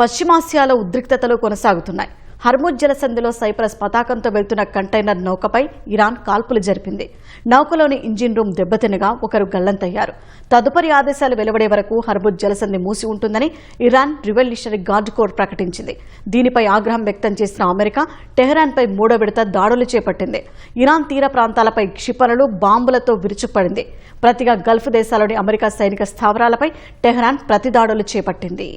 పశ్చిమాసియాలో ఉద్రిక్తతలు కొనసాగుతున్నాయి. హర్ముజ్ జలసంధిలో సైప్రస్ పతాకంతో వెళ్తున్న కంటైనర్ నౌకపై ఇరాన్ కాల్పులు జరిపింది. నౌకలోని ఇంజిన్ రూమ్ దెబ్బతినగా ఒకరు గల్లంతయ్యారు. తదుపరి ఆదేశాలు వెలువడే వరకు హర్ముజ్ జలసంధి మూసి ఉంటుందని ఇరాన్ రివల్యూషనరీ గార్డ్ కోర్ ప్రకటించింది. దీనిపై ఆగ్రహం వ్యక్తం చేసిన అమెరికా టెహరాన్పై 3వ విడత దాడులు చేపట్టింది. ఇరాన్ తీర ప్రాంతాలపై క్షిపణులు, బాంబులతో విరుచుపడింది. ప్రతిగా గల్ఫ్ దేశాల్లోని అమెరికా సైనిక స్థావరాలపై టెహరాన్ ప్రతిదాడులు చేపట్టింది.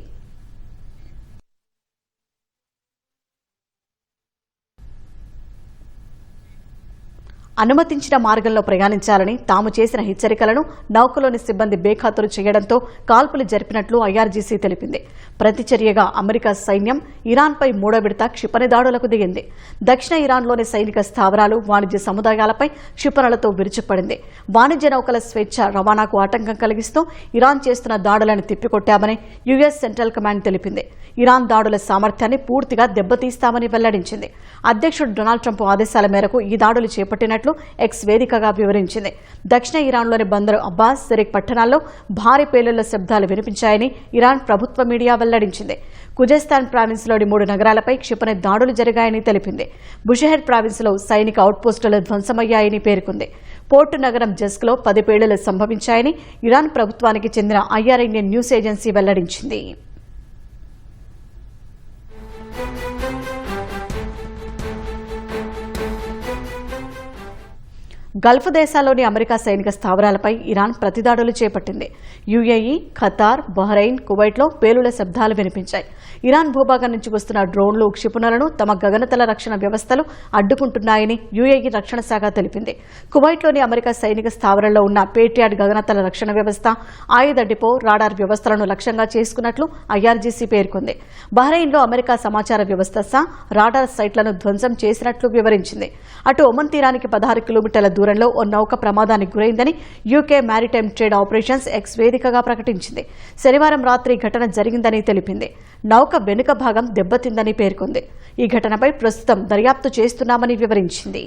అనుమతించిన మార్గంలో ప్రయాణించాలని తాము చేసిన హెచ్చరికలను నౌకలోని సిబ్బంది బేఖాతరు చేయడంతో కాల్పులు జరిపినట్లు ఐఆర్జీసీ తెలిపింది. ప్రతిచర్యగా అమెరికా సైన్యం ఇరాన్పై 3వ విడత క్షిపణి దాడులకు దిగింది. దక్షిణ ఇరాన్లోని సైనిక స్థావరాలు, వాణిజ్య సముదాయాలపై క్షిపణులతో విరుచుపడింది. వాణిజ్య నౌకల స్వేచ్ఛ రవాణాకు ఆటంకం కలిగిస్తూ ఇరాన్ చేస్తున్న దాడులను తిప్పికొట్టామని యుఎస్ సెంట్రల్ కమాండ్ తెలిపింది. ఇరాన్ దాడుల సామర్థ్యాన్ని పూర్తిగా దెబ్బతీస్తామని వెల్లడించింది. అధ్యక్షుడు డొనాల్డ్ ట్రంప్ ఆదేశాల మేరకు ఈ దాడులు చేపట్టినట్లు ఎక్స్ వేదికగా వివరించింది. దక్షిణ ఇరాన్లోని బందరు అబ్బాస్, సిరిక్ పట్టణాల్లో భారీ పేలుళ్ల శబ్దాలు వినిపించాయని ఇరాన్ ప్రభుత్వ మీడియా వెల్లడించింది. ఖుజేస్తాన్ ప్రావిన్స్లోని 3 నగరాలపై క్షిపణి దాడులు జరిగాయని తెలిపింది. బుషెహర్ ప్రావిన్స్లో సైనిక అవుట్పోస్టులు ధ్వంసమయ్యాయని పేర్కొంది. పోర్టు నగరం జస్క్లో 10 పేలుళ్లు సంభవించాయని ఇరాన్ ప్రభుత్వానికి చెందిన IRNA న్యూస్ ఏజెన్సీ వెల్లడించింది. గల్ఫ్ దేశాల్లోని అమెరికా సైనిక స్థావరాలపై ఇరాన్ ప్రతిదాడులు చేపట్టింది. యుఏఈ, ఖతార్, బహ్రెయిన్, కువైట్లో పేలుళ్ల శబ్దాలు వినిపించాయి. ఇరాన్ భూభాగం నుంచి వస్తున్న డ్రోన్లు, క్షిపణులను తమ గగనతల రక్షణ వ్యవస్థలు అడ్డుకుంటున్నాయని యుఏఈ రక్షణ శాఖ తెలిపింది. కువైట్లోని అమెరికా సైనిక స్థావరంలో ఉన్న పేట్రియాట్ గగనతల రక్షణ వ్యవస్థ, ఆయుధ డిపో, రాడార్ వ్యవస్థలను లక్ష్యంగా చేసుకున్నట్లు ఐఆర్జీసీ పేర్కొంది. బహ్రెయిన్లో అమెరికా సమాచార వ్యవస్థ రాడార్ సైట్లను ధ్వంసం చేసినట్లు వివరించింది. అటు ఒమన్ తీరానికి 16 కిలోమీటర్ల దూరంలో ఓ నౌక ప్రమాదానికి గురైందని UK maritime trade operations X వేదికగా ప్రకటించింది. శనివారం రాత్రి ఘటన జరిగిందని తెలిపింది. నౌక వెనుక భాగం దెబ్బతిందని పేర్కొంది. ఈ ఘటనపై ప్రస్తుతం దర్యాప్తు చేస్తున్నామని వివరించింది.